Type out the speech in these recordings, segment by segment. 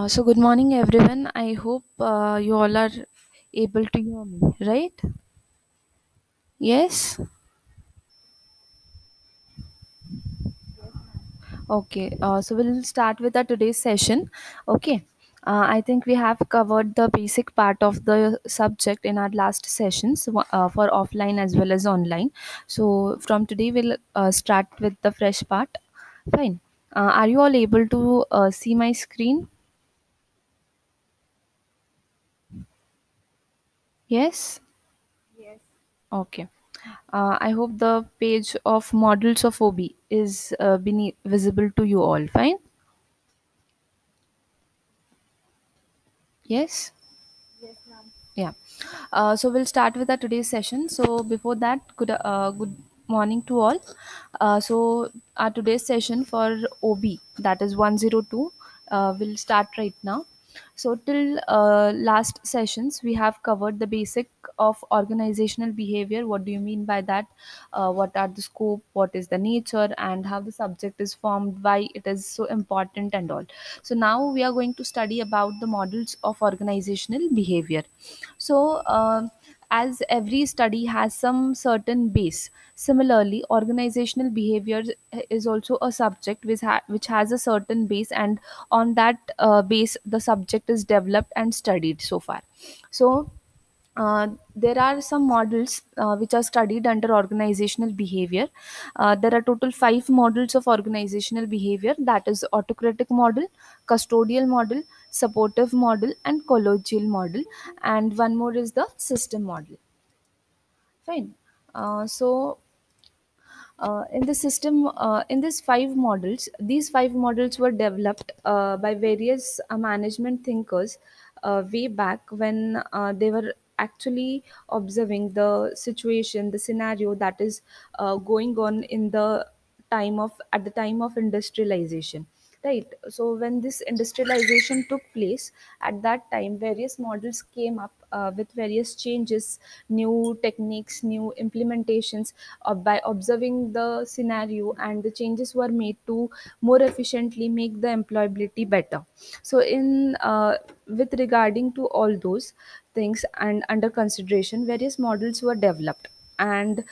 So good morning, everyone. I hope you all are able to hear me, right? Yes. Okay. So we'll start with our today's session. Okay. I think we have covered the basic part of the subject in our last sessions for offline as well as online. So from today we'll start with the fresh part. Fine. Are you all able to see my screen? Yes. Okay. I hope the page of models of OB is beneath, visible to you all. Fine. Yes. Yeah. So we'll start with our today's session. So before that, good morning to all. So our today's session for OB, that is 102, will start right now. So till last sessions we have covered the basic of organizational behavior. What do you mean by that? What are the scope? What is the nature? And how the subject is formed? Why it is so important and all. So now we are going to study about the models of organizational behavior. So, as every study has some certain base, similarly, organizational behavior is also a subject which has a certain base, and on that base, the subject is developed and studied so far. So, there are some models which are studied under organizational behavior. There are total five models of organizational behavior, that is autocratic model, custodial model, supportive model, and collegial model. And one more is the system model. Fine. So in the system in these five models, these five models were developed by various management thinkers way back when they were actually observing the situation, the scenario that is going on in the time of at the time of industrialization, right? So when this industrialization took place, at that time various models came up with various changes, new techniques, new implementations. By observing the scenario, and the changes were made to more efficiently make the employability better. So in with regarding to all those things and under consideration, various models were developed, and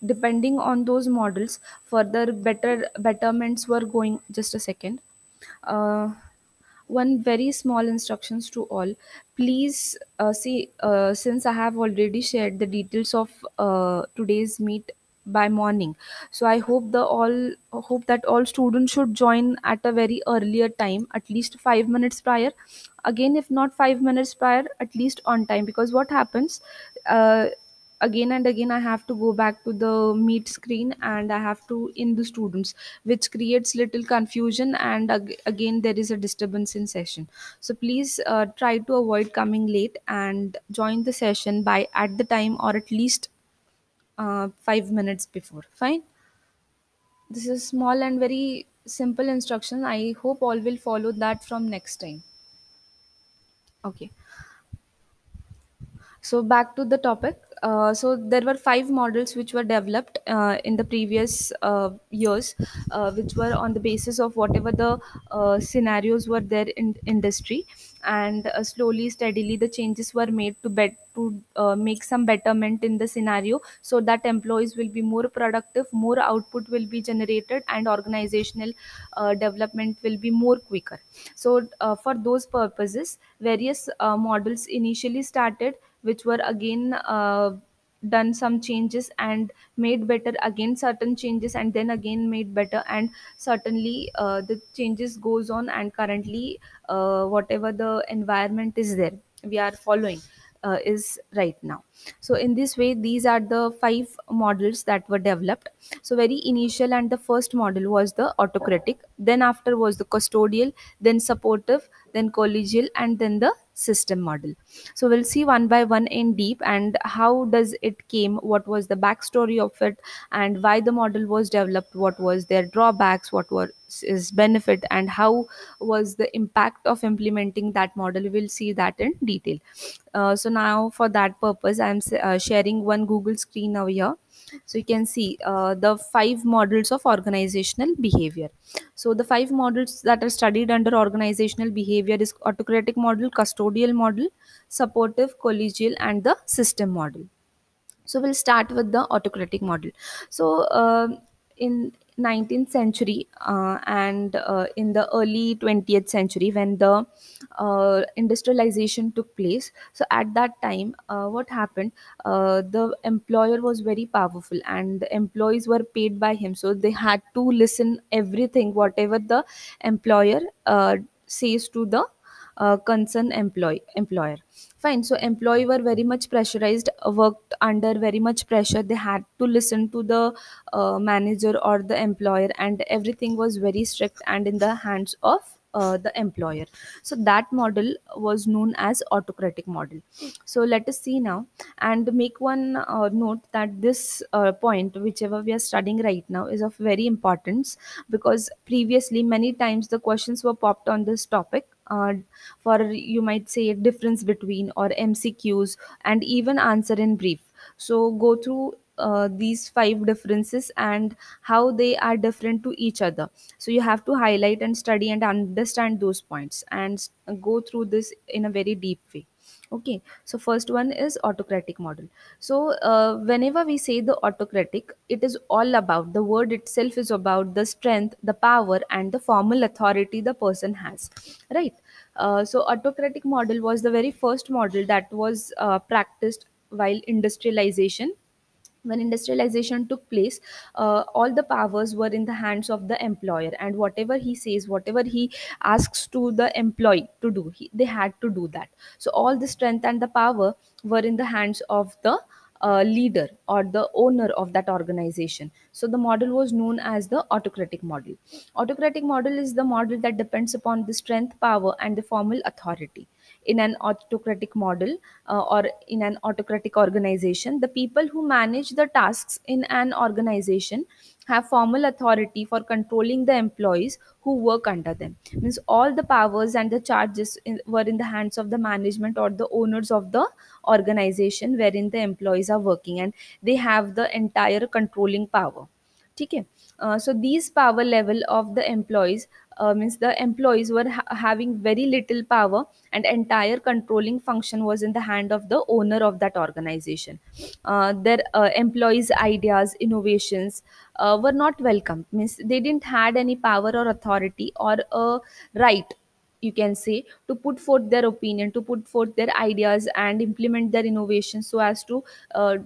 depending on those models, further betterments were going. Just a second. uh, One very small instructions to all. Please see, since I have already shared the details of today's meet by morning, so I hope that all students should join at a very earlier time, at least 5 minutes prior. Again, if not 5 minutes prior, at least on time, because what happens, uh, again and again I have to go back to the meet screen, and I have to in the students, which creates little confusion, and again there is a disturbance in session. So please try to avoid coming late and join the session by at the time, or at least 5 minutes before. Fine. This is small and very simple instruction. I hope all will follow that from next time. Okay. So back to the topic. So there were five models which were developed in the previous years, which were on the basis of whatever the scenarios were there in industry, and slowly, steadily, the changes were made to make some betterment in the scenario, so that employees will be more productive, more output will be generated, and organizational development will be more quicker. So for those purposes, various models initially started, which were again done some changes and made better, again certain changes, and then again made better, and certainly the changes goes on, and currently whatever the environment is there we are following is right now. So in this way, these are the five models that were developed. So very initial and the first model was the autocratic, then after was the custodial, then supportive, then collegial, and then the system model. So we'll see one by one in deep, and how does it came, what was the backstory of it, and why the model was developed, what was their drawbacks, what was its benefit, and how was the impact of implementing that model. We'll see that in detail. So now for that purpose, I'm sharing one Google screen over here. So you can see the five models of organizational behavior. So the five models that are studied under organizational behavior is autocratic model, custodial model, supportive, collegial, and the system model. So we'll start with the autocratic model. So in 19th century and in the early 20th century, when the industrialization took place, so at that time what happened, the employer was very powerful and the employees were paid by him, so they had to listen everything whatever the employer says to the concerned employer. Fine. So employee were very much pressurized, worked under very much pressure. They had to listen to the manager or the employer, and everything was very strict and in the hands of the employer. So that model was known as autocratic model. So let us see now and make one note that this point, whichever we are studying right now, is of very importance, because previously many times the questions were popped on this topic. For, you might say, difference between or MCQs, and even answer in brief. So go through these five differences and how they are different to each other. So you have to highlight and study and understand those points and go through this in a very deep way. Okay, so first one is autocratic model. So whenever we say the autocratic, it is all about, the word itself is about the strength, the power, and the formal authority the person has, right? So autocratic model was the very first model that was practiced while industrialization. When industrialization took place, all the powers were in the hands of the employer, and whatever he says, whatever he asks to the employee to do, they had to do that. So all the strength and the power were in the hands of the leader or the owner of that organization. So the model was known as the autocratic model. Autocratic model is the model that depends upon the strength, power, and the formal authority. In an autocratic model or in an autocratic organization, the people who manage the tasks in an organization have formal authority for controlling the employees who work under them. Means all the powers and the charges were in the hands of the management or the owners of the organization wherein the employees are working, and they have the entire controlling power. Okay. So these power level of the employees, means the employees were having very little power, and entire controlling function was in the hand of the owner of that organization. Their employees ideas, innovations were not welcome, means they didn't had any power or authority or a right, you can say, to put forth their opinion, to put forth their ideas and implement their innovations so as to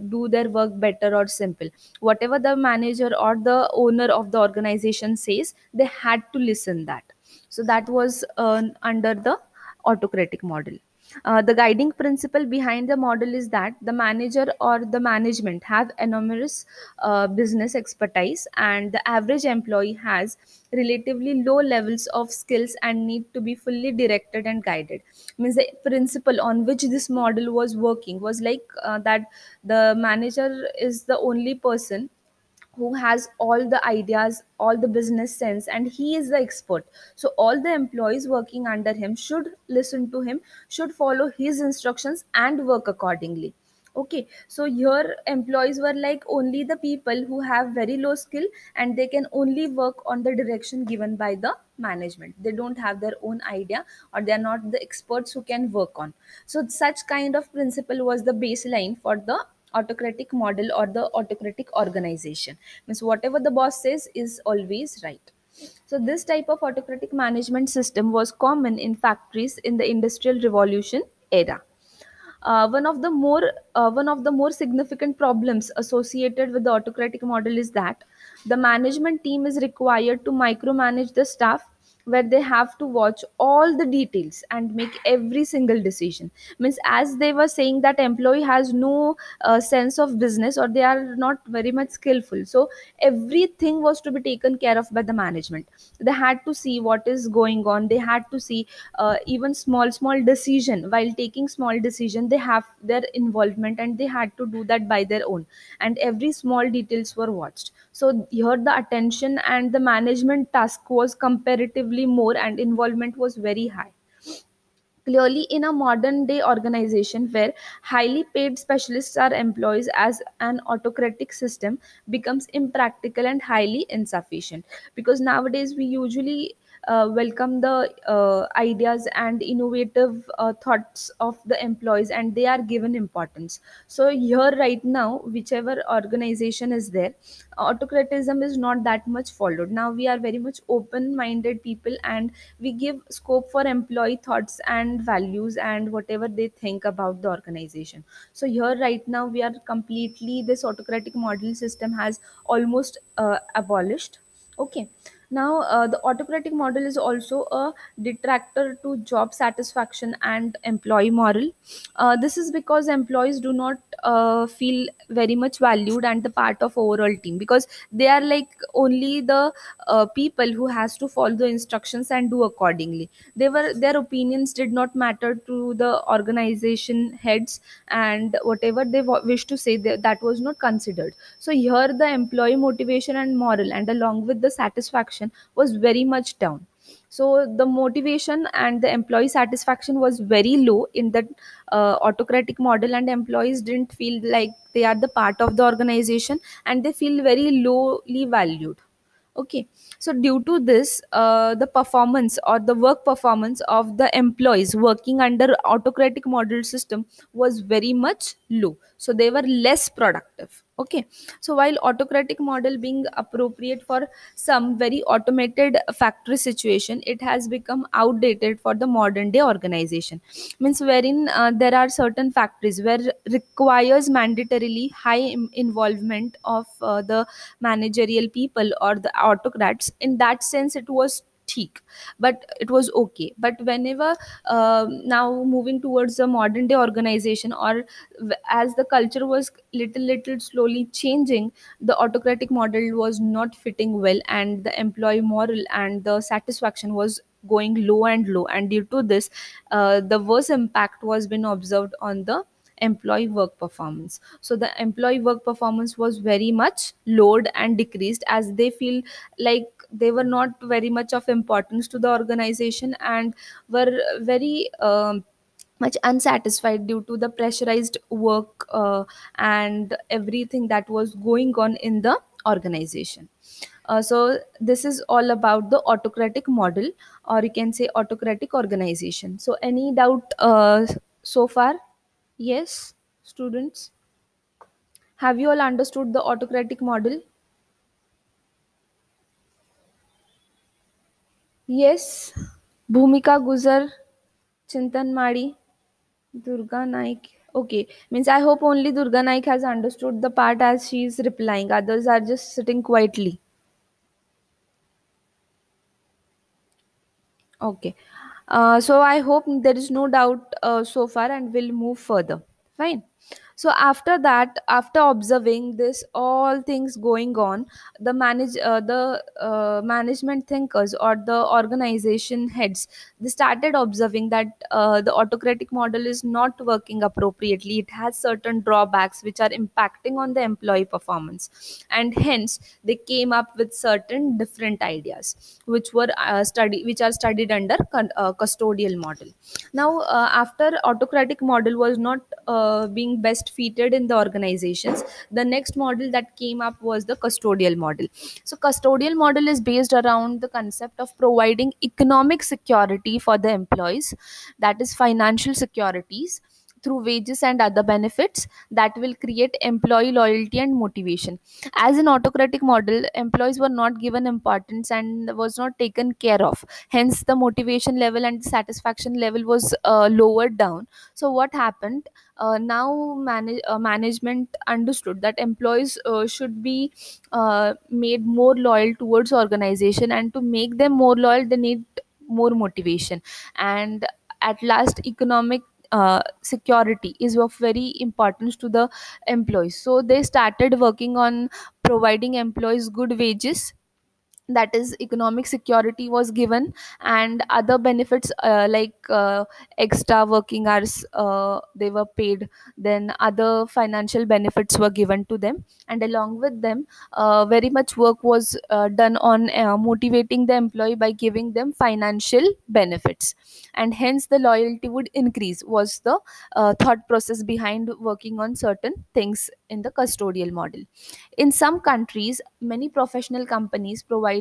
do their work better or simple. Whatever the manager or the owner of the organization says, they had to listen that. So that was under the autocratic model. The guiding principle behind the model is that the manager or the management have enormous business expertise, and the average employee has relatively low levels of skills and need to be fully directed and guided. Means the principle on which this model was working was like that the manager is the only person who has all the ideas, all the business sense, and he is the expert. So all the employees working under him should listen to him, should follow his instructions and work accordingly. Okay, so here employees were like only the people who have very low skill, and they can only work on the direction given by the management. They don't have their own idea, or they are not the experts who can work on. So such kind of principle was the baseline for the autocratic model or the autocratic organization. Means whatever the boss says is always right. So this type of autocratic management system was common in factories in the industrial revolution era. One of the more significant problems associated with the autocratic model is that the management team is required to micromanage the staff where they have to watch all the details and make every single decision. Means, as they were saying, that employee has no sense of business, or they are not very much skillful, so everything was to be taken care of by the management. They had to see what is going on, they had to see even small decision. While taking small decision, they have their involvement, and they had to do that by their own, and every small details were watched. So here the attention and the management task was comparatively more, and involvement was very high. Clearly, in a modern day organization where highly paid specialists are employees, as an autocratic system becomes impractical and highly insufficient, because nowadays we usually welcome the ideas and innovative thoughts of the employees, and they are given importance. So here right now, whichever organization is there, autocratism is not that much followed. Now we are very much open minded people, and we give scope for employee thoughts and values and whatever they think about the organization. So here right now, we are completely, this autocratic model system has almost abolished. Okay. Now the autocratic model is also a detractor to job satisfaction and employee moral. This is because employees do not feel very much valued and the part of overall team, because they are like only the people who has to follow the instructions and do accordingly. Their opinions did not matter to the organization heads, and whatever they wish to say, that was not considered. So here the employee motivation and moral, and along with the satisfaction, was very much down. So the motivation and the employee satisfaction was very low in that autocratic model, and employees didn't feel like they are the part of the organization, and they feel very lowly valued. Okay. So due to this, the performance or the work performance of the employees working under autocratic model system was very much low, so they were less productive. Okay. So while autocratic model being appropriate for some very automated factory situation, it has become outdated for the modern day organization. Means, wherein there are certain factories where requires mandatorily high involvement of the managerial people or the autocrats. In that sense, it was teak, but it was okay. But whenever now moving towards the modern day organization, or as the culture was little slowly changing, the autocratic model was not fitting well, and the employee moral and the satisfaction was going low and low. And due to this, the worst impact was been observed on the employee work performance. So the employee work performance was very much lowered and decreased, as they feel like they were not very much of importance to the organization, and were very much unsatisfied due to the pressurized work and everything that was going on in the organization. So this is all about the autocratic model, or you can say autocratic organization. So any doubt so far? Yes, students, have you all understood the autocratic model? Yes. Bhumika Guzar, Chintan Madi, Durga Naik. Okay, means I hope only Durga Naik has understood the part as she is replying. Others are just sitting quietly. Okay. So I hope there is no doubt so far, and we'll move further. Fine. So after that, after observing this all things going on, the management thinkers or the organization heads, they started observing that the autocratic model is not working appropriately. It has certain drawbacks which are impacting on the employee performance, and hence they came up with certain different ideas which are studied under custodial model. Now after autocratic model was not being best fitted in the organizations, the next model that came up was the custodial model. So custodial model is based around the concept of providing economic security for the employees, that is financial securities, through wages and other benefits that will create employee loyalty and motivation. As an autocratic model, employees were not given importance and was not taken care of. Hence, the motivation level and satisfaction level was lowered down. So, what happened? Now, management understood that employees should be made more loyal towards organization, and to make them more loyal, they need more motivation. And at last, economic security is of very importance to the employees, so they started working on providing employees good wages, that is economic security was given, and other benefits like extra working hours they were paid, then other financial benefits were given to them, and along with them very much work was done on motivating the employee by giving them financial benefits, and hence the loyalty would increase was the thought process behind working on certain things in the custodial model. In some countries, many professional companies provided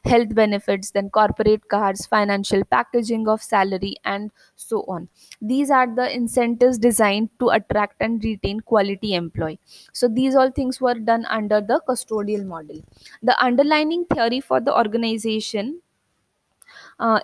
health benefits, then corporate cards, financial packaging of salary, and so on. These are the incentives designed to attract and retain quality employee. So these all things were done under the custodial model. The underlying theory for the organization,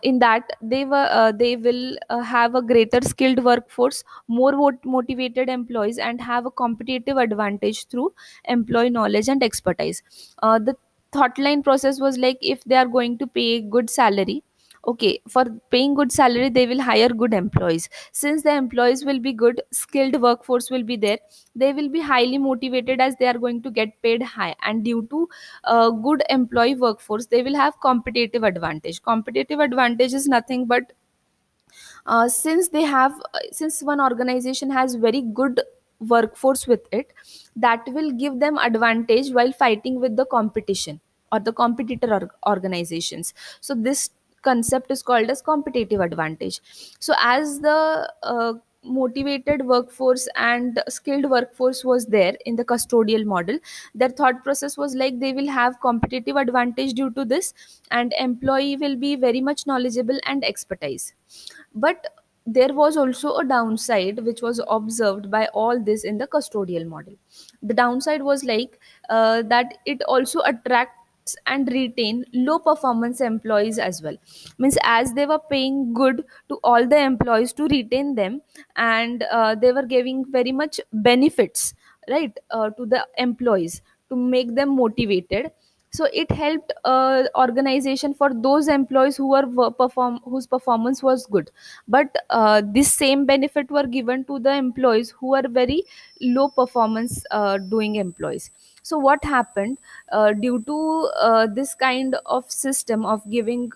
in that they will have a greater skilled workforce, more motivated employees, and have a competitive advantage through employee knowledge and expertise. The thought line process was like, if they are going to pay good salary, okay, for paying good salary they will hire good employees. Since the employees will be good, skilled workforce will be there, they will be highly motivated as they are going to get paid high, and due to good employee workforce, they will have competitive advantage. Competitive advantage is nothing but since one organization has very good workforce with it, that will give them advantage while fighting with the competition or the competitor organizations. So this concept is called as competitive advantage. So as the motivated workforce and skilled workforce was there in the custodial model, their thought process was like, they will have competitive advantage due to this, and employee will be very much knowledgeable and expertise. But there was also a downside which was observed by all this in the custodial model. The downside was like, that it also attracts and retain low performance employees as well. Means as they were paying good to all the employees to retain them, and they were giving very much benefits, right, to the employees to make them motivated. So it helped organization for those employees whose performance was good. But this same benefit were given to the employees who are very low performance doing employees. So what happened, due to this kind of system of giving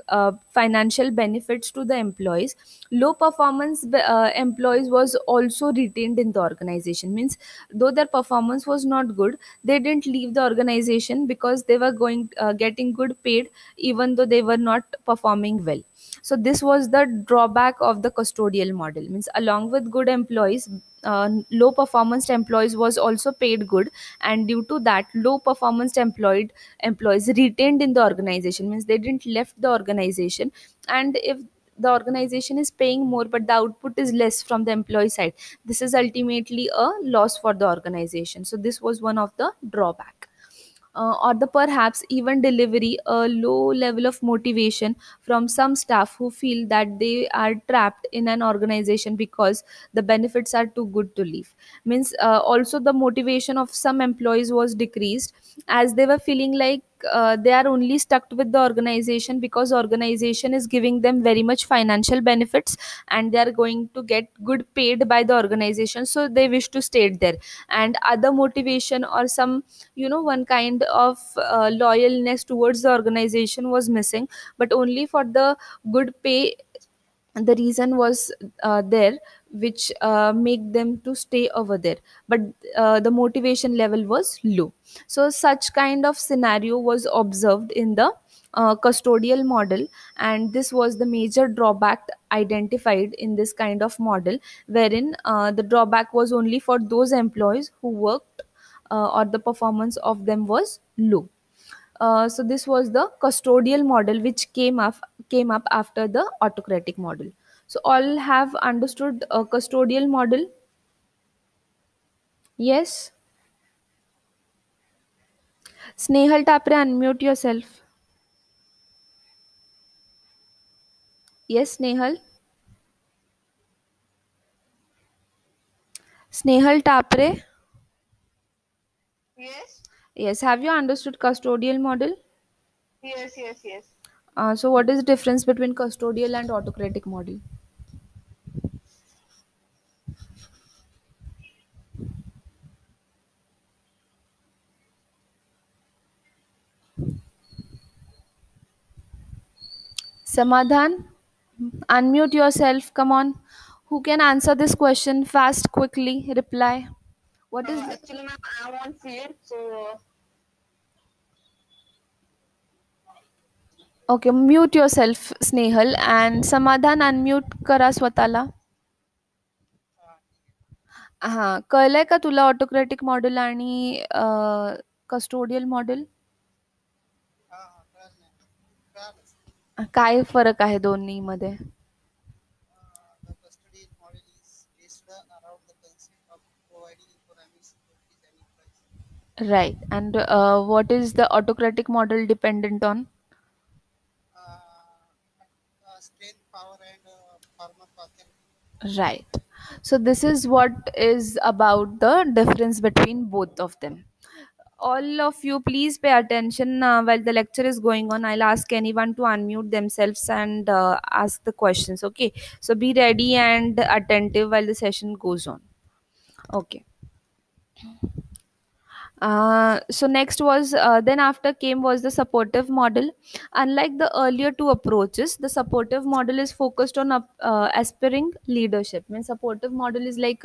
financial benefits to the employees, low performance employees was also retained in the organization. Means though their performance was not good, they didn't leave the organization because they were going getting good paid even though they were not performing well. So this was the drawback of the custodial model. Means along with good employees, low performance employees was also paid good, and due to that, low performance employed employees retained in the organization. Means they didn't left the organization. And if the organization is paying more but the output is less from the employee side, this is ultimately a loss for the organization. So this was one of the drawback. Or the perhaps even delivery a low level of motivation from some staff who feel that they are trapped in an organization because the benefits are too good to leave. Means also the motivation of some employees was decreased, as they were feeling like they are only stuck with the organization because organization is giving them very much financial benefits, and they are going to get good paid by the organization, so they wish to stay there. And other motivation or some, one kind of loyalness towards the organization was missing, but only for the good pay, the reason was there, which make them to stay over there. But the motivation level was low. So such kind of scenario was observed in the custodial model, and this was the major drawback identified in this kind of model, wherein the drawback was only for those employees who worked or the performance of them was low. So this was the custodial model which came up after the autocratic model. So all have understood custodial model. Yes. Snehal Tapre, unmute yourself. Yes, Snehal. Snehal Tapre. Yes, Yes. Have you understood custodial model? yes. So what is the difference between custodial and autocratic model? Samadhan, unmute yourself. Come on. Who can answer this question fast, quickly? Reply. What is the... Actually, ma'am, I'm on field, so Okay, mute yourself, Snehal. And Samadhan, unmute करा स्वतःला. हां, कळलंय का तुला autocratic model आणि custodial model? काय फरक आहे दोन्हीमध्ये? Right. And what is the autocratic model dependent on? Right. So this is what is about the difference between both of them. All of you, please pay attention while the lecture is going on. I'll ask anyone to unmute themselves and ask the questions. Okay. So be ready and attentive while the session goes on. Okay. So next was then after came was the supportive model. Unlike the earlier two approaches, the supportive model is focused on aspiring leadership. Means supportive model is like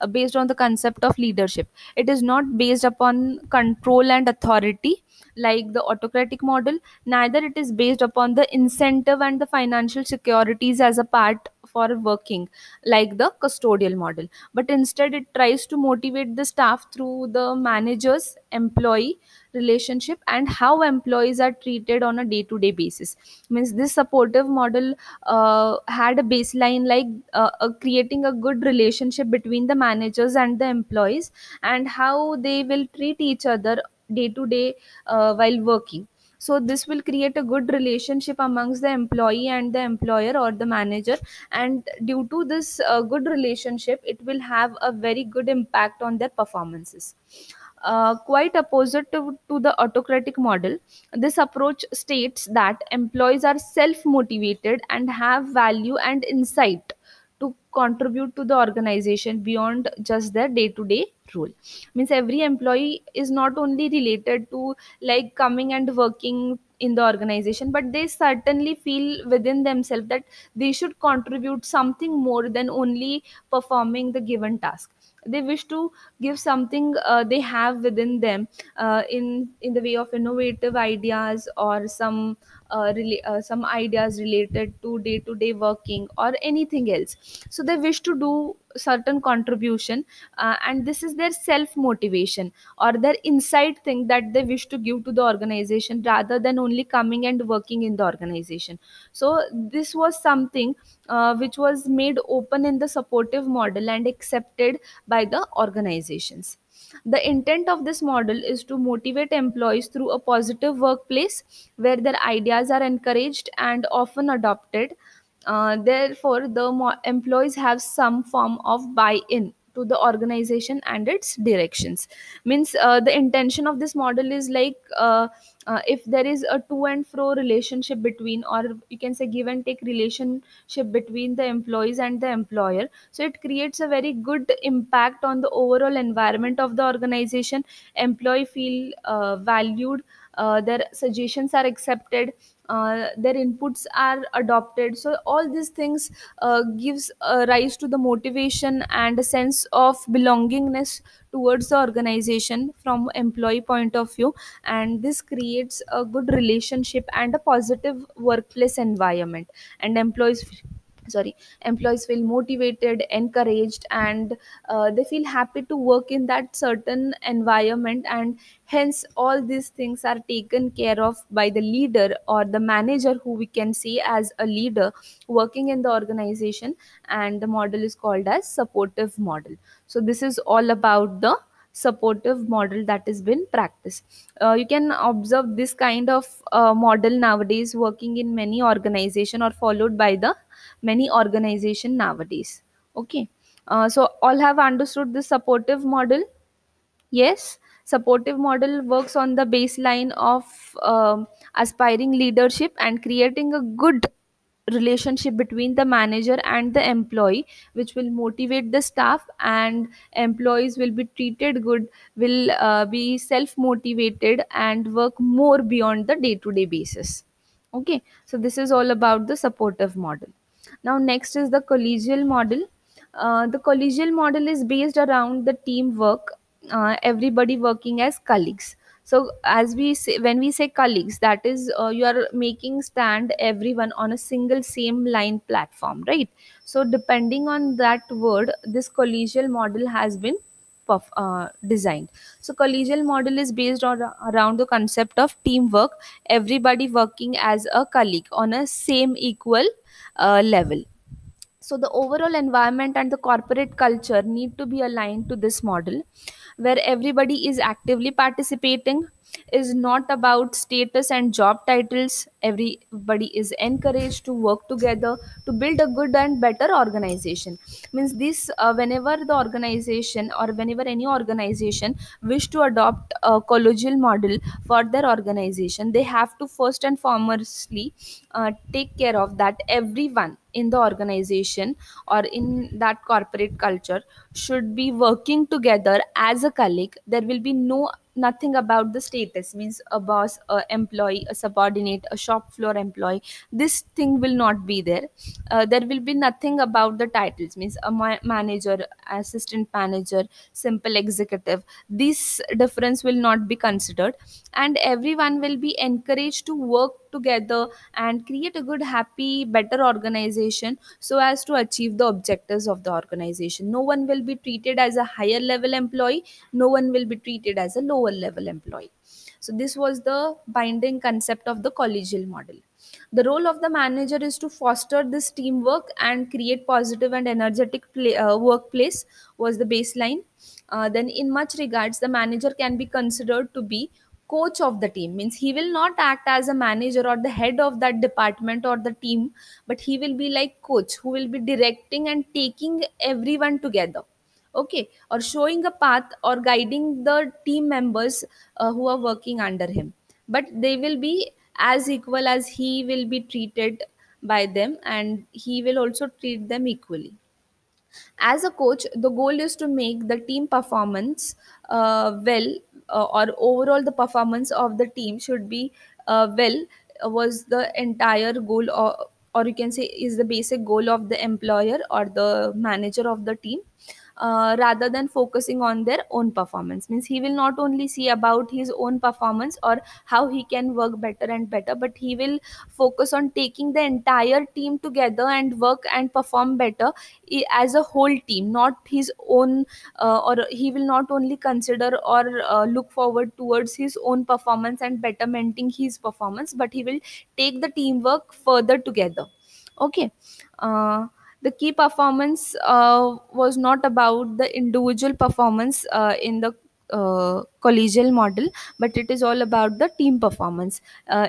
based on the concept of leadership. It is not based upon control and authority like the autocratic model. Neither it is based upon the incentive and the financial securities as a part for working like the custodial model, but instead it tries to motivate the staff through the managers employee relationship and how employees are treated on a day to day basis. Means this supportive model had a baseline like creating a good relationship between the managers and the employees and how they will treat each other day to day while working. So this will create a good relationship amongst the employee and the employer or the manager, and due to this good relationship it will have a very good impact on their performances. Quite opposite to the autocratic model, this approach states that employees are self motivated and have value and insight to contribute to the organization beyond just their day to day role. Means every employee is not only related to like coming and working in the organization, but they certainly feel within themselves that they should contribute something more than only performing the given task. They wish to give something they have within them in the way of innovative ideas or some ideas related to day working or anything else. So they wish to do certain contribution, and this is their self motivation or their insight thing that they wish to give to the organization rather than only coming and working in the organization. So this was something which was made open in the supportive model and accepted by the organizations. The intent of this model is to motivate employees through a positive workplace where their ideas are encouraged and often adopted. Therefore, the employees have some form of buy-in to the organization and its directions. Means the intention of this model is like if there is a to and fro relationship between, or you can say give and take relationship between the employees and the employer, so it creates a very good impact on the overall environment of the organization. Employee feel valued, their suggestions are accepted, their inputs are adopted. So all these things gives rise to the motivation and a sense of belongingness towards the organization from employee point of view, and this creates a good relationship and a positive workplace environment, and employees feel motivated, encouraged, and they feel happy to work in that certain environment, and hence all these things are taken care of by the leader or the manager, who we can see as a leader working in the organization, and the model is called as supportive model. So this is all about the supportive model that has been practiced. You can observe this kind of model nowadays working in many organization or followed by the many organization nowadays. Okay. So all have understood the supportive model. Yes, supportive model works on the baseline of aspiring leadership and creating a good relationship between the manager and the employee, which will motivate the staff, and employees will be treated good, will be self motivated and work more beyond the day to day basis. Okay, so this is all about the supportive model. Now next is the collegial model. The collegial model is based around the teamwork, everybody working as colleagues. So as we say, when we say colleagues, that is you are making stand everyone on a single same line platform, right? So depending on that word, this collegial model has been designed. So collegial model is based on around the concept of teamwork, everybody working as a colleague on a same equal level. So the overall environment and the corporate culture need to be aligned to this model, where everybody is actively participating, is not about status and job titles. Everybody is encouraged to work together to build a good and better organization. Means this, whenever the organization or whenever any organization wish to adopt a collegial model for their organization, they have to first and foremostly take care of that everyone in the organization or in that corporate culture should be working together as a colleague. There will be nothing about the status, means a boss, a employee, a subordinate, a shop floor employee. This thing will not be there. There will be nothing about the titles, means a manager, assistant manager, simple executive. This difference will not be considered, and everyone will be encouraged to work together and create a good, happy, better organization so as to achieve the objectives of the organization. No one will be treated as a higher level employee, no one will be treated as a lower level employee. So this was the binding concept of the collegial model. The role of the manager is to foster this teamwork and create positive and energetic workplace was the baseline. Then in much regards, the manager can be considered to be coach of the team, means he will not act as a manager or the head of that department or the team, but he will be like coach who will be directing and taking everyone together. Okay, or showing a path or guiding the team members who are working under him, but they will be as equal as he will be treated by them, and he will also treat them equally. As a coach, the goal is to make the team performance well, or overall the performance of the team should be well, was the entire goal, or you can say is the basic goal of the employer or the manager of the team. Rather than focusing on their own performance, means he will not only see about his own performance or how he can work better and better, but he will focus on taking the entire team together and work and perform better as a whole team, not his own. Or he will not only consider or look forward towards his own performance and bettermenting his performance, but he will take the teamwork further together. Okay. The key performance was not about the individual performance in the collegial model, but it is all about the team performance.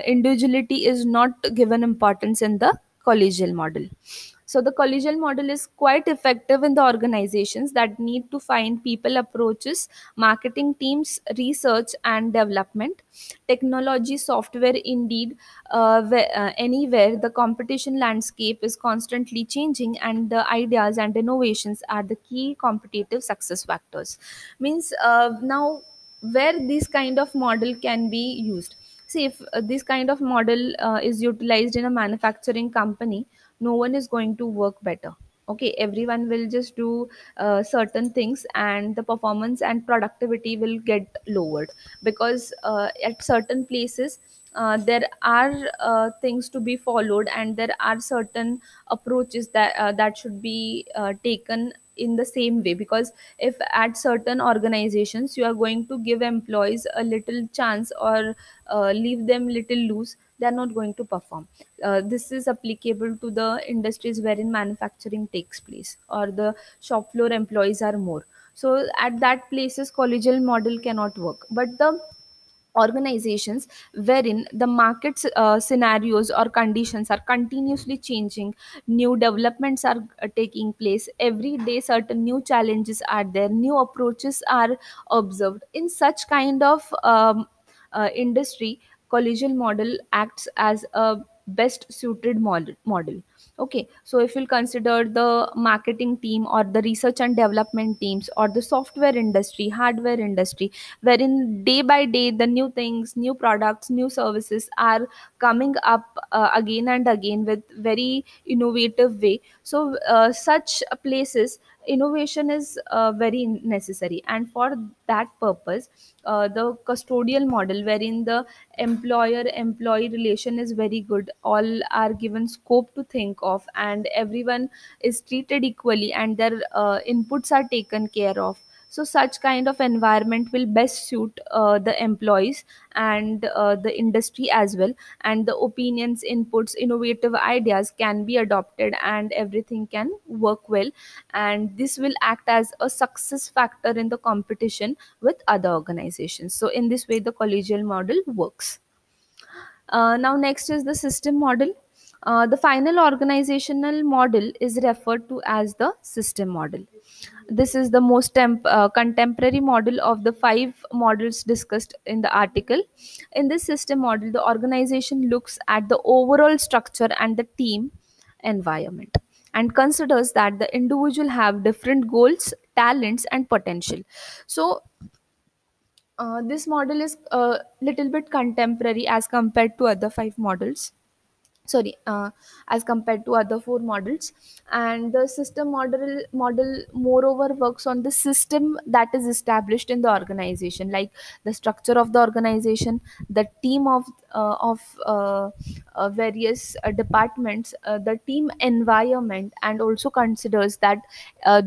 Individuality is not given importance in the collegial model. So the collegial model is quite effective in the organizations that need to find people approaches, marketing teams, research and development, technology, software, indeed, anywhere the competition landscape is constantly changing, and the ideas and innovations are the key competitive success factors. Means now where this kind of model can be used. See, if this kind of model is utilized in a manufacturing company, no one is going to work better. Okay, everyone will just do certain things, and the performance and productivity will get lowered, because at certain places there are things to be followed, and there are certain approaches that should be taken in the same way. Because if at certain organizations you are going to give employees a little chance or leave them little loose, they are not going to perform. This is applicable to the industries wherein manufacturing takes place or the shop floor employees are more. So at that places collegial model cannot work. But the organizations wherein the market scenarios or conditions are continuously changing, new developments are taking place every day, certain new challenges are there, new approaches are observed in such kind of industry, collegial model acts as a best suited model. Okay, so if you'll consider the marketing team or the research and development teams or the software industry, hardware industry, wherein day by day the new things, new products, new services are coming up again and again with very innovative way. So such places innovation is very necessary, and for that purpose the custodial model wherein the employer employee relation is very good, all are given scope to think of, and everyone is treated equally, and their inputs are taken care of. So such kind of environment will best suit the employees and the industry as well, and the opinions, inputs, innovative ideas can be adopted and everything can work well, and this will act as a success factor in the competition with other organizations. So in this way the collegial model works. Now next is the system model. The final organizational model is referred to as the system model. This is the most contemporary model of the five models discussed in the article. In this system model, the organization looks at the overall structure and the team environment, and considers that the individual have different goals, talents, and potential. So this model is a little bit contemporary as compared to other five models, sorry, as compared to other four models. And the system model moreover works on the system that is established in the organization, like the structure of the organization, the team of various departments, the team environment, and also considers that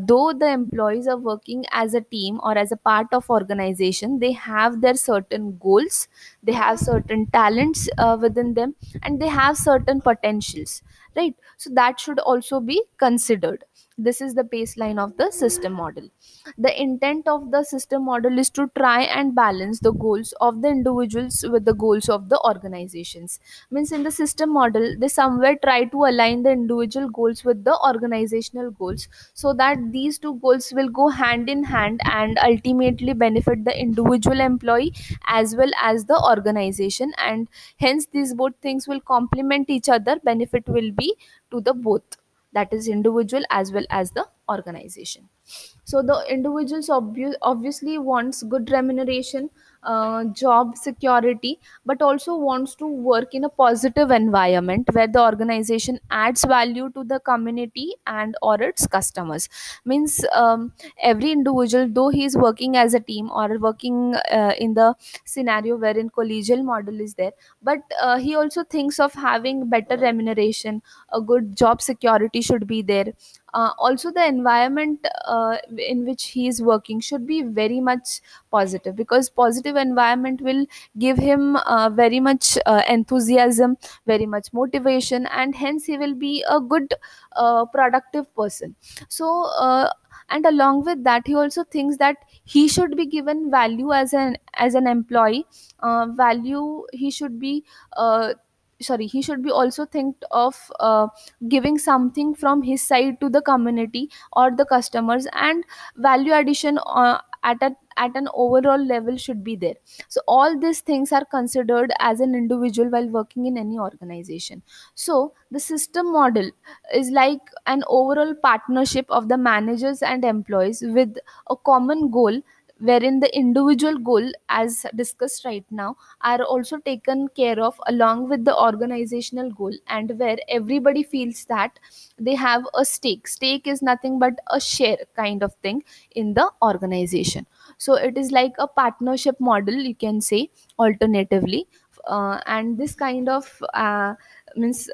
though the employees are working as a team or as a part of organization, they have their certain goals, they have certain talents within them, and they have certain potentials, right? So that should also be considered. This is the baseline of the system model. The intent of the system model is to try and balance the goals of the individuals with the goals of the organizations. Means in the system model they somewhere try to align the individual goals with the organizational goals, so that these two goals will go hand in hand and ultimately benefit the individual employee as well as the organization, and hence these both things will complement each other, benefit will be to the both, that is individual as well as the organization. So the individuals obviously wants good remuneration, job security, but also wants to work in a positive environment where the organization adds value to the community and or its customers. Means every individual, though he is working as a team or working in the scenario wherein collegial model is there, but he also thinks of having better remuneration, a good job security should be there. Also the environment in which he is working should be very much positive, because positive environment will give him very much enthusiasm, very much motivation, and hence he will be a good productive person. So and along with that he also thinks that he should be given value as an employee, value he should be he should be also think of giving something from his side to the community or the customers, and value addition at an overall level should be there. So all these things are considered as an individual while working in any organization. So the system model is like an overall partnership of the managers and employees with a common goal, wherein the individual goal as discussed right now are also taken care of along with the organizational goal, and where everybody feels that they have a stake is nothing but a share kind of thing in the organization. So it is like a partnership model, you can say, alternatively. And this kind of means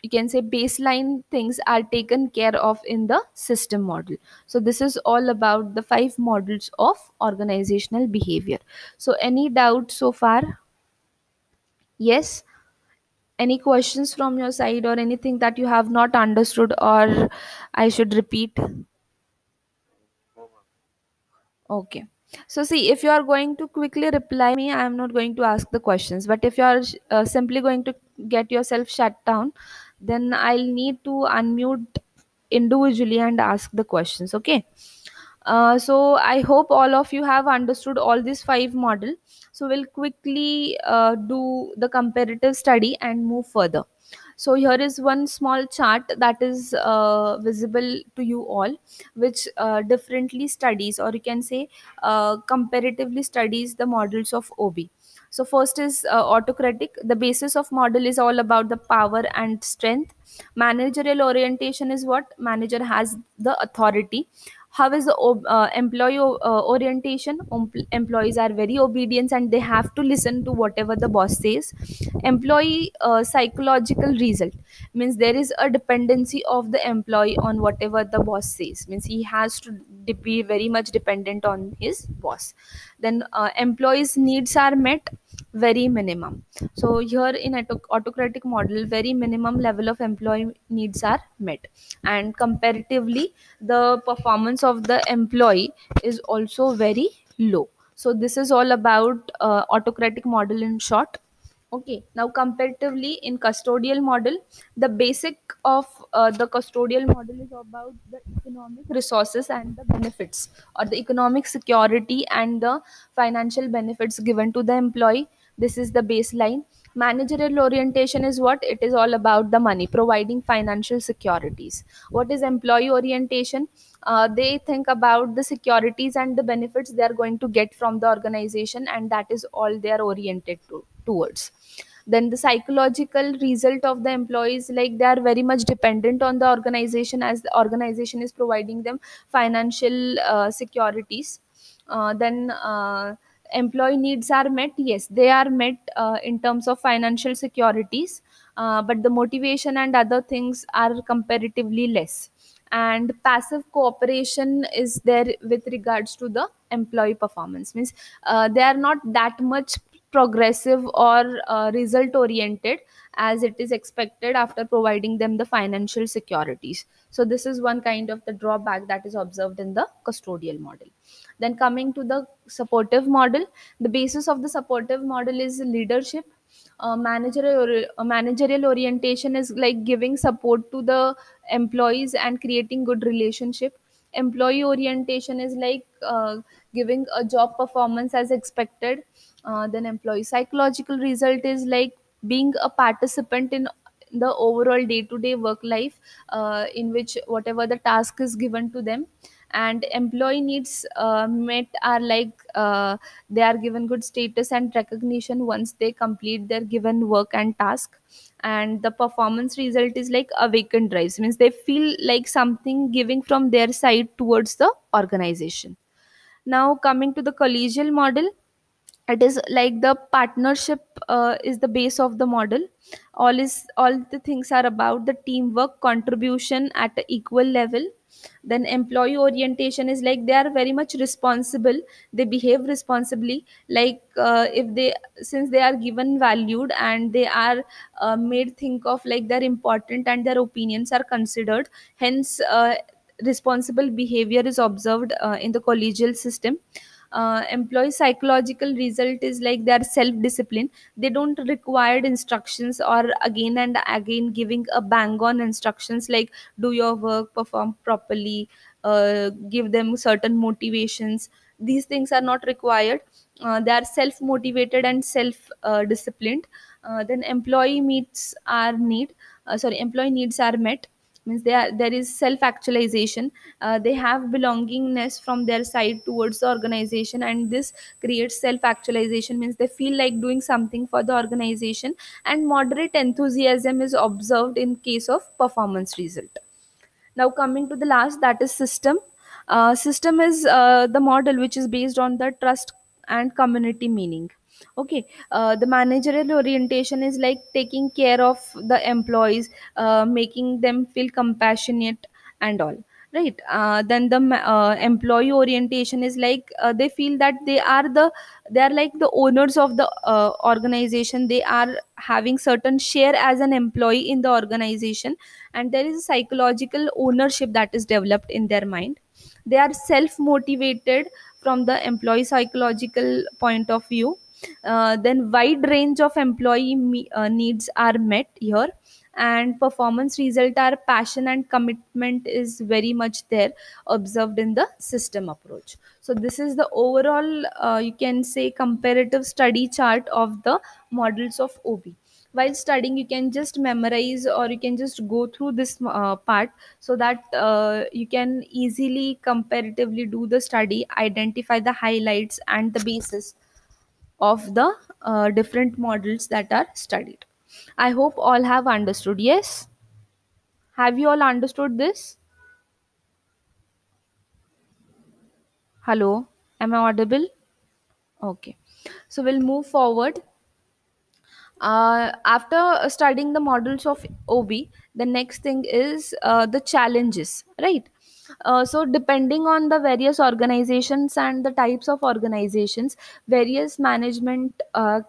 you can say baseline things are taken care of in the system model. So this is all about the five models of organizational behavior. So any doubt so far? Yes. Any questions from your side, or anything that you have not understood or I should repeat? Okay. So see, if you are going to quickly reply me, I am not going to ask the questions. But if you are simply going to get yourself shut down, then I'll need to unmute individually and ask the questions. Okay. So I hope all of you have understood all these five model. So we'll quickly do the comparative study and move further. So here is one small chart that is visible to you all, which differently studies, or you can say comparatively studies the models of OB. So first is autocratic. The basis of model is all about the power and strength. Managerial orientation is what manager has the authority. How is the employee orientation? Employees are very obedient and they have to listen to whatever the boss says. Employee psychological result means there is a dependency of the employee on whatever the boss says, means he has to be very much dependent on his boss. Then employees needs are met, very minimum. So here in autocratic model, very minimum level of employee needs are met, and comparatively the performance of the employee is also very low. So this is all about autocratic model in short. Okay, now comparatively in custodial model, the basic of the custodial model is about the economic resources and the benefits, or the economic security and the financial benefits given to the employee. This is the baseline. Managerial orientation is what? It is all about the money, providing financial securities. What is employee orientation? They think about the securities and the benefits they are going to get from the organization, and that is all they are oriented towards. Then the psychological result of the employees, like they are very much dependent on the organization, as the organization is providing them financial securities. Then employee needs are met, yes, they are met in terms of financial securities, but the motivation and other things are comparatively less. And passive cooperation is there with regards to the employee performance, means they are not that much progressive or result oriented as it is expected after providing them the financial securities. So this is one kind of the drawback that is observed in the custodial model. Then coming to the supportive model, the basis of the supportive model is leadership. Managerial orientation is like giving support to the employees and creating good relationship. Employee orientation is like giving a job performance as expected. Then employee psychological result is like being a participant in the overall day-to-day work life, in which whatever the task is given to them. And employee needs met are like they are given good status and recognition once they complete their given work and task. And the performance result is like awakened drives, means they feel like something giving from their side towards the organization. Now coming to the collegial model, it is like the partnership is the base of the model. All the things are about the teamwork contribution at a equal level. Then employee orientation is like they are very much responsible, they behave responsibly, like if they, since they are given valued and they are made think of like they're important and their opinions are considered, hence responsible behavior is observed in the collegial system. Employee psychological result is like they are self disciplined, they don't require instructions or again and again giving a bang on instructions like do your work, perform properly, give them certain motivations. These things are not required. They are self motivated and self disciplined. Then employee needs are met, means there is self actualization. They have belongingness from their side towards the organization, and this creates self actualization, means they feel like doing something for the organization. And moderate enthusiasm is observed in case of performance result. Now coming to the last, that is system. System is the model which is based on the trust and community meaning. Okay, the managerial orientation is like taking care of the employees, making them feel compassionate and all. Right. Then the employee orientation is like they feel that they are like the owners of the organization. They are having certain share as an employee in the organization, and there is a psychological ownership that is developed in their mind. They are self motivated from the employee psychological point of view. Then wide range of employee needs are met here, and performance result are passion and commitment is very much there, observed in the system approach. So this is the overall, you can say, comparative study chart of the models of OB. While studying, you can just memorize or you can just go through this part, so that you can easily comparatively do the study, identify the highlights and the basis of the different models that are studied. I hope all have understood. Yes, have you all understood this? Hello, am I audible? Okay, so we'll move forward. After studying the models of OB, the next thing is the challenges, right? So depending on the various organizations and the types of organizations, various management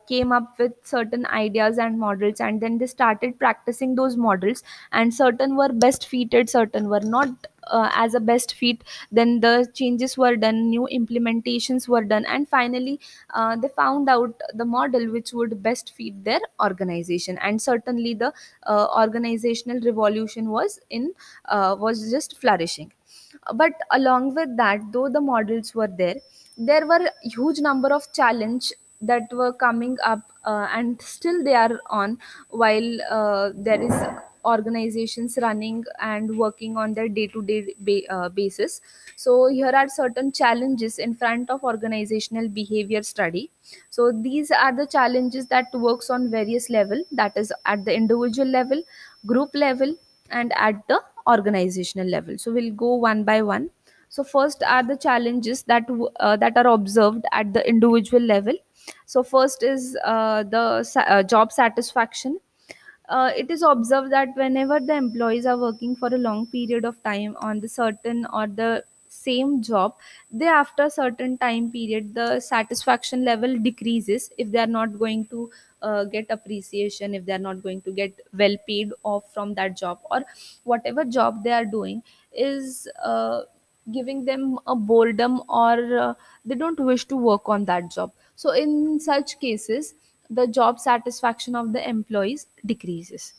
came up with certain ideas and models, and then they started practicing those models, and certain were best fitted, certain were not as a best fit. Then the changes were done, new implementations were done, and finally they found out the model which would best fit their organization. And certainly the organizational revolution was just flourishing. But along with that, though the models were there, there were huge number of challenge that were coming up, and still they are on, while there is organizations running and working on their day-to-day basis. So here are certain challenges in front of organizational behavior study. So these are the challenges that works on various level, that is at the individual level, group level, and at the organizational level. So we'll go one by one. So first are the challenges that are observed at the individual level. So first is the job satisfaction. It is observed that whenever the employees are working for a long period of time on the certain or the same job, they, after certain time period, the satisfaction level decreases if they are not going to get appreciation, if they are not going to get well paid off from that job, or whatever job they are doing is giving them a boredom, or they don't wish to work on that job. So in such cases, the job satisfaction of the employees decreases.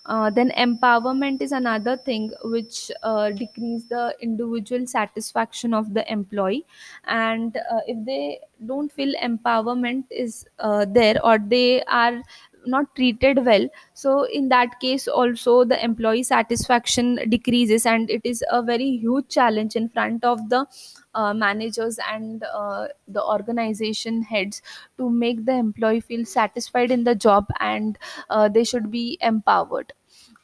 Then empowerment is another thing which decrease the individual satisfaction of the employee. And if they don't feel empowerment is there, or they are not treated well, so in that case also the employee satisfaction decreases, and it is a very huge challenge in front of the managers and the organization heads to make the employee feel satisfied in the job, and they should be empowered.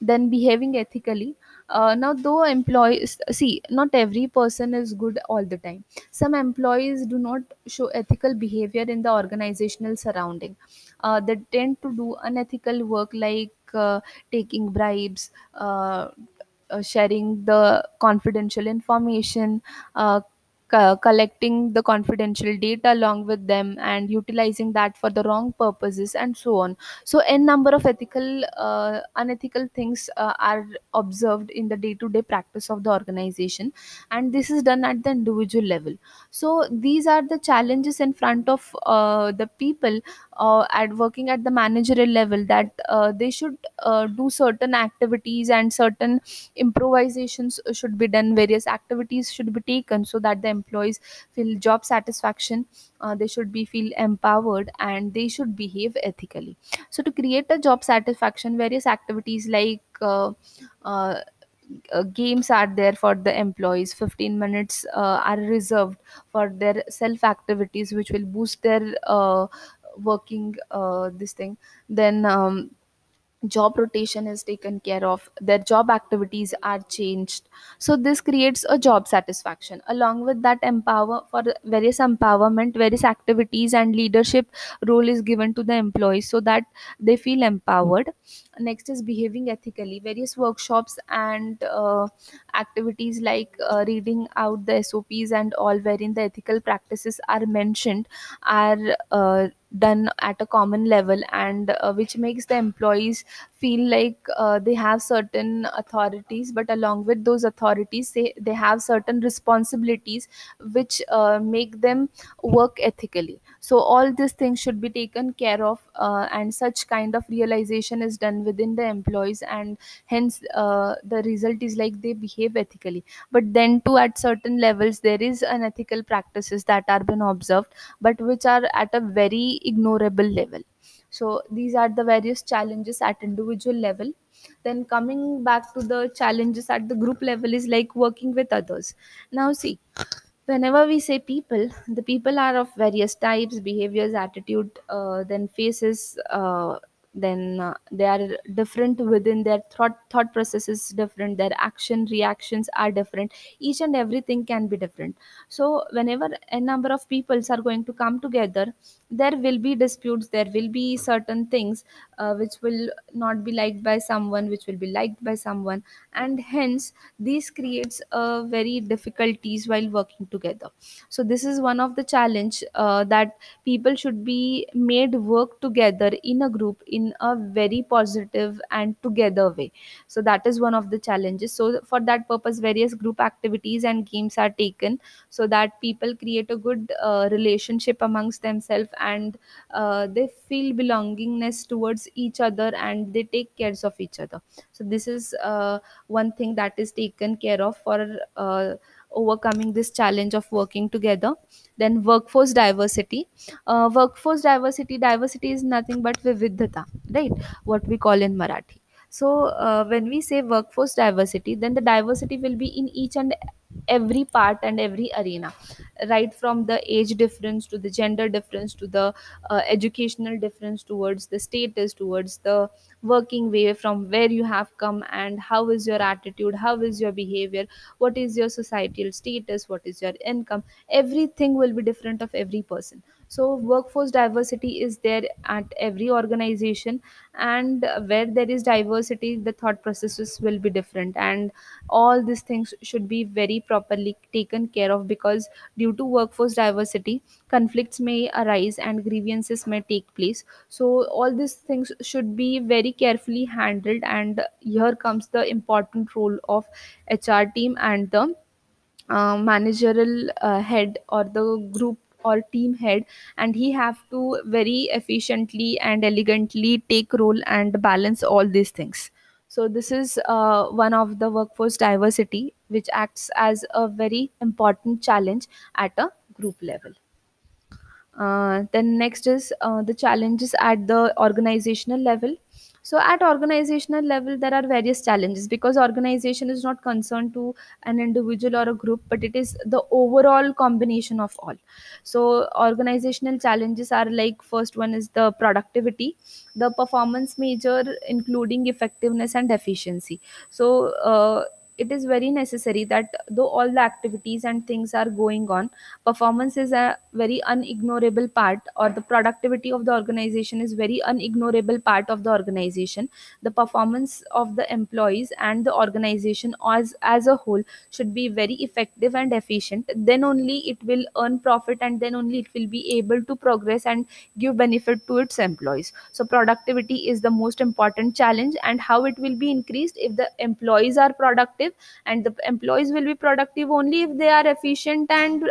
Then behaving ethically. Now though employees, see, not every person is good all the time. Some employees do not show ethical behavior in the organizational surrounding. They tend to do unethical work, like taking bribes, sharing the confidential information, uh, collecting the confidential data along with them, and utilizing that for the wrong purposes, and so on. So n number of unethical things are observed in the day to day practice of the organization, and this is done at the individual level. So these are the challenges in front of the people at working at the managerial level, that they should do certain activities, and certain improvisations should be done, various activities should be taken, so that the employees feel job satisfaction, they should be feel empowered, and they should behave ethically. So to create a job satisfaction, various activities like uh, games are there for the employees. 15 minutes are reserved for their self activities, which will boost their working this thing. Then job rotation is taken care of, their job activities are changed. So this creates a job satisfaction. Along with that, empower for the various empowerment, various activities and leadership role is given to the employees, so that they feel empowered. next is behaving ethically. Various workshops and activities like reading out the SOPs and all, wherein the ethical practices are mentioned, are done at a common level, and which makes the employees feel like they have certain authorities, but along with those authorities they have certain responsibilities which make them work ethically. So all these things should be taken care of, and such kind of realization is done within the employees, and hence the result is like they behave ethically. But then too, at certain levels there is unethical practices that are been observed, but which are at a very ignorable level. So these are the various challenges at individual level. Then coming back to the challenges at the group level is like working with others. Now see, whenever we say people, the people are of various types, behaviors, attitude, then faces, they are different within their thought process is different, their action reactions are different, each and everything can be different. So whenever a number of peoples are going to come together, there will be disputes, there will be certain things which will not be liked by someone, which will be liked by someone, and hence this creates very difficulties while working together. So this is one of the challenge, that people should be made work together in a group in a very positive and together way. So that is one of the challenges. So for that purpose, various group activities and games are taken, so that people create a good relationship amongst themselves, and they feel belongingness towards each other, and they take cares of each other. So this is one thing that is taken care of for overcoming this challenge of working together. Then workforce diversity. Diversity is nothing but vividhata, right? What we call in Marathi. So when we say workforce diversity, then the diversity will be in each and every part and every arena, right from the age difference to the gender difference to the educational difference, towards the status, towards the working way, from where you have come, and how is your attitude, how is your behavior, what is your societal status, what is your income. Everything will be different of every person. So workforce diversity is there at every organization, and where there is diversity, the thought processes will be different, and all these things should be very properly taken care of, because due to workforce diversity, conflicts may arise and grievances may take place. So all these things should be very carefully handled, and here comes the important role of HR team and the managerial head, or the group or team head, and he have to very efficiently and elegantly take role and balance all these things. So this is one of the workforce diversity, which acts as a very important challenge at a group level. Then next is the challenges at the organizational level. So at organizational level, there are various challenges, because organization is not concerned to an individual or a group, but it is the overall combination of all. So organizational challenges are like, first one is the productivity, the performance measure including effectiveness and efficiency. So it is very necessary that though all the activities and things are going on, performance is a very unignorable part, or the productivity of the organization is very unignorable part of the organization. The performance of the employees and the organization as a whole should be very effective and efficient, then only it will earn profit, and then only it will be able to progress and give benefit to its employees. So productivity is the most important challenge, and how it will be increased if the employees are productive, and the employees will be productive only if they are efficient and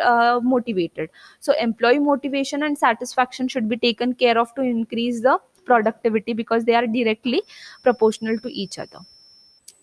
motivated. So employee motivation and satisfaction should be taken care of to increase the productivity, because they are directly proportional to each other.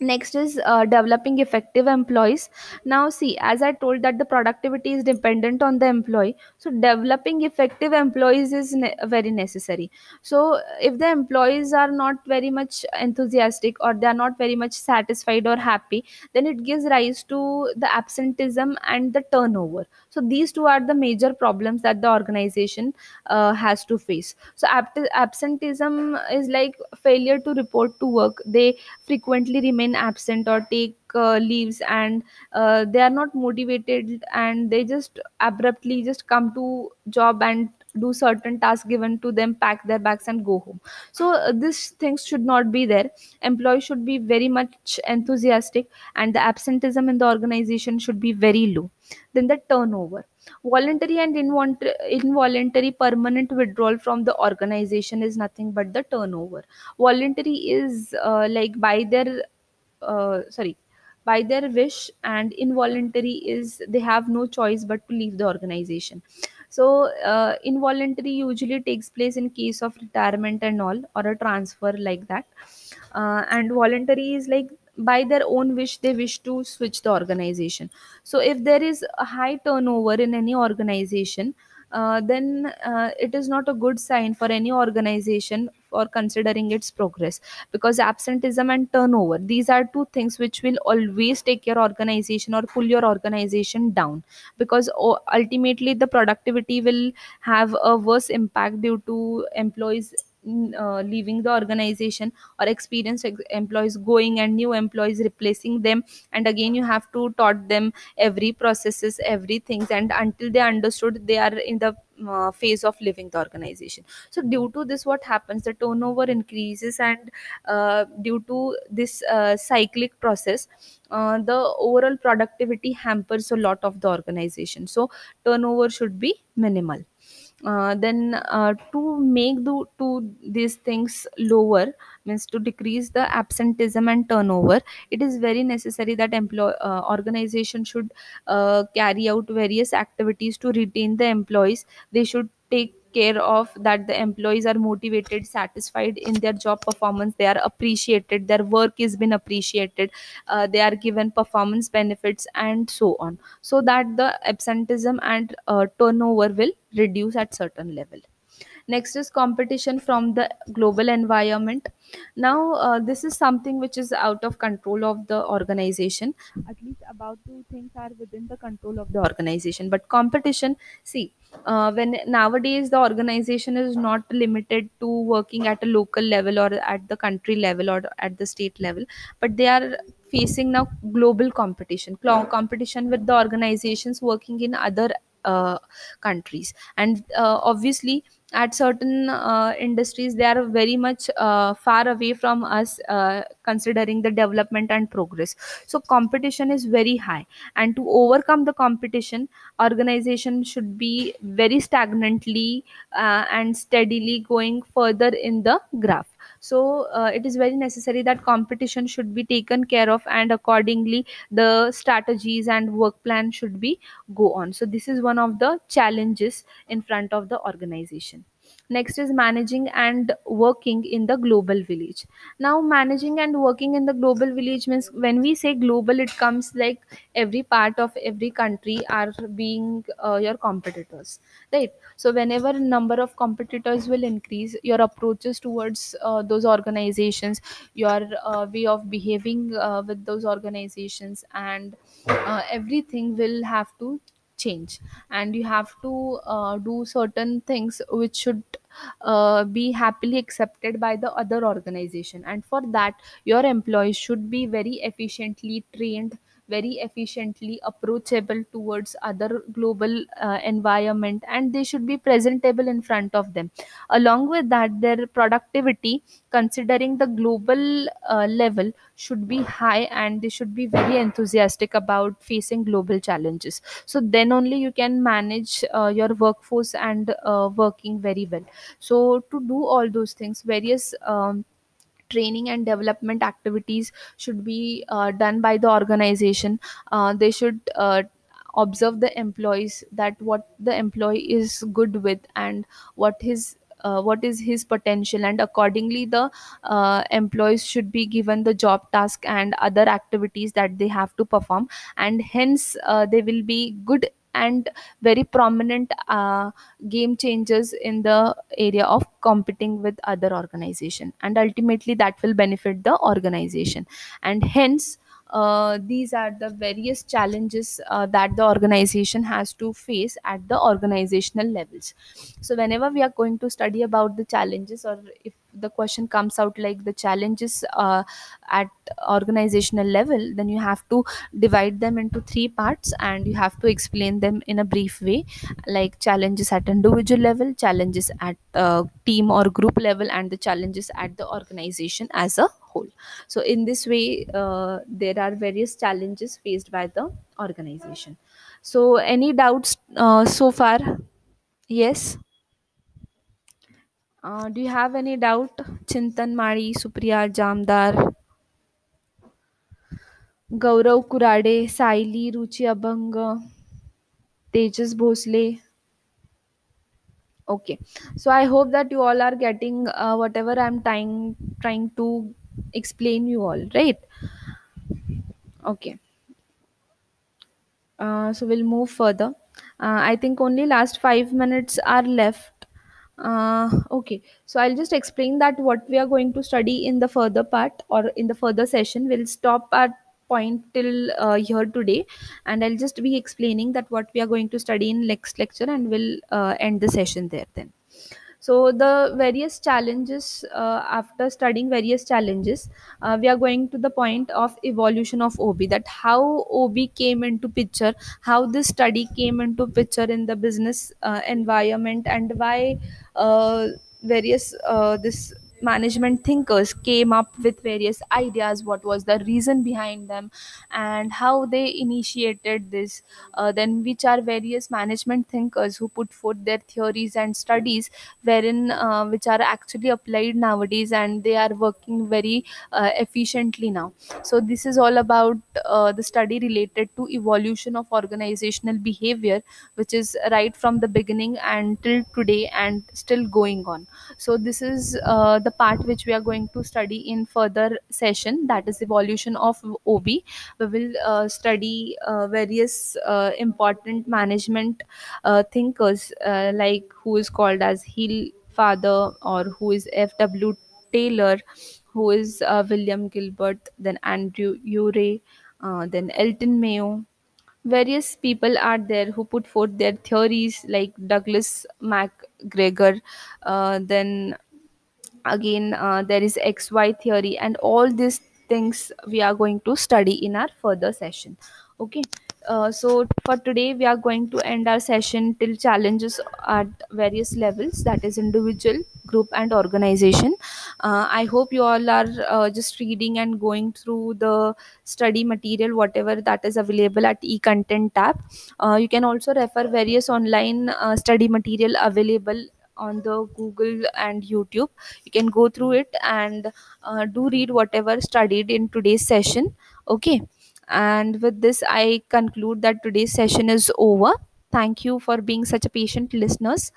Next is developing effective employees. Now see, as I told that the productivity is dependent on the employee, so developing effective employees is very necessary. So if the employees are not very much enthusiastic, or they are not very much satisfied or happy, then it gives rise to the absenteeism and the turnover. So these two are the major problems that the organization has to face. So absenteeism is like failure to report to work. They frequently remain absent or take leaves, and they are not motivated, and they just abruptly just come to job and do certain tasks given to them, pack their bags and go home. So these things should not be there. Employees should be very much enthusiastic, and the absenteeism in the organization should be very low. Then the turnover. Voluntary and involuntary permanent withdrawal from the organization is nothing but the turnover. Voluntary is like by their sorry, by their wish, and involuntary is they have no choice but to leave the organization. So involuntary usually takes place in case of retirement and all, or a transfer like that. And voluntary is like by their own wish they wish to switch the organization. So if there is a high turnover in any organization, then it is not a good sign for any organization for considering its progress, because absenteeism and turnover, these are two things which will always take your organization or pull your organization down, because ultimately the productivity will have a worse impact due to employees leaving the organization, or experienced employees going and new employees replacing them, and again you have to taught them every processes, everything, and until they understood they are in the phase of leaving the organization. So due to this, what happens, the turnover increases, and due to this cyclic process, the overall productivity hampers a lot of the organization. So turnover should be minimal. Then to make these things lower, means to decrease the absenteeism and turnover, it is very necessary that organization should carry out various activities to retain the employees. They should take care of that the employees are motivated, satisfied in their job performance, they are appreciated, their work is been appreciated, they are given performance benefits and so on, so that the absenteeism and turnover will reduce at certain level. Next is competition from the global environment. Now this is something which is out of control of the organization. At least about two things are within the control of the organization, but competition, see, when nowadays the organization is not limited to working at a local level or at the country level or at the state level, but they are facing now global competition, competition with the organizations working in other countries. And obviously at certain industries they are very much far away from us, considering the development and progress. So competition is very high, and to overcome the competition, organization should be very stagnantly and steadily going further in the graph. So it is very necessary that competition should be taken care of, and accordingly the strategies and work plan should be go on. So this is one of the challenges in front of the organization. Next is managing and working in the global village. Now managing and working in the global village means, when we say global, it comes like every part of every country are being your competitors, right? So whenever number of competitors will increase, your approaches towards those organizations, your way of behaving with those organizations, and everything will have to change, and you have to do certain things which should be happily accepted by the other organization. And for that, your employees should be very efficiently trained, very efficiently approachable towards other global environment, and they should be presentable in front of them. Along with that, their productivity, considering the global level, should be high, and they should be very enthusiastic about facing global challenges. So then only you can manage your workforce and working very well. So to do all those things, various training and development activities should be done by the organization. They should observe the employees, that what the employee is good with, and what is his potential, and accordingly the employees should be given the job task and other activities that they have to perform, and hence they will be good and very prominent game changers in the area of competing with other organization, and ultimately that will benefit the organization. And hence these are the various challenges that the organization has to face at the organizational levels. So whenever we are going to study about the challenges, or if the question comes out like the challenges at organizational level, then you have to divide them into three parts and you have to explain them in a brief way, like challenges at individual level, challenges at team or group level, and the challenges at the organization as a whole. So in this way, there are various challenges faced by the organization. So any doubts so far? Yes. Do you have any doubt? Chintan Mari, Supriya Jamdar, Gaurav Kurade, Saili, Ruchi Abhang, Tejas Bhosle. Okay, so I hope that you all are getting whatever I'm trying to explain you all, right? Okay. So we'll move further. I think only last 5 minutes are left. Okay, so I'll just explain that what we are going to study in the further part or in the further session. We'll stop at point till here today, and I'll just be explaining that what we are going to study in next lecture, and we'll end the session there then. So the various challenges, after studying various challenges, we are going to the point of evolution of OB, that how OB came into picture, how this study came into picture in the business environment, and why various this management thinkers came up with various ideas, what was the reason behind them, and how they initiated this. Then which are various management thinkers who put forth their theories and studies, wherein which are actually applied nowadays, and they are working very efficiently now. So this is all about the study related to evolution of organizational behavior, which is right from the beginning until today and still going on. So this is the part which we are going to study in further session, that is evolution of OB. We will study various important management thinkers, like who is called as Hill father, or who is FW Taylor, who is William Gilbert, then Andrew Urey, then Elton Mayo. Various people are there who put forth their theories, like Douglas MacGregor. Then again, there is XY theory, and all these things we are going to study in our further session. Okay. So for today we are going to end our session till challenges at various levels, that is individual, group, and organization. I hope you all are just reading and going through the study material whatever that is available at e-content tab. You can also refer various online study material available on the Google and YouTube. You can go through it and do read whatever studied in today's session. Okay. And with this I conclude that today's session is over. Thank you for being such a patient listeners.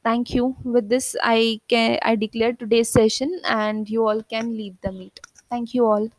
Thank you. With this I declare today's session, and you all can leave the meet. Thank you all.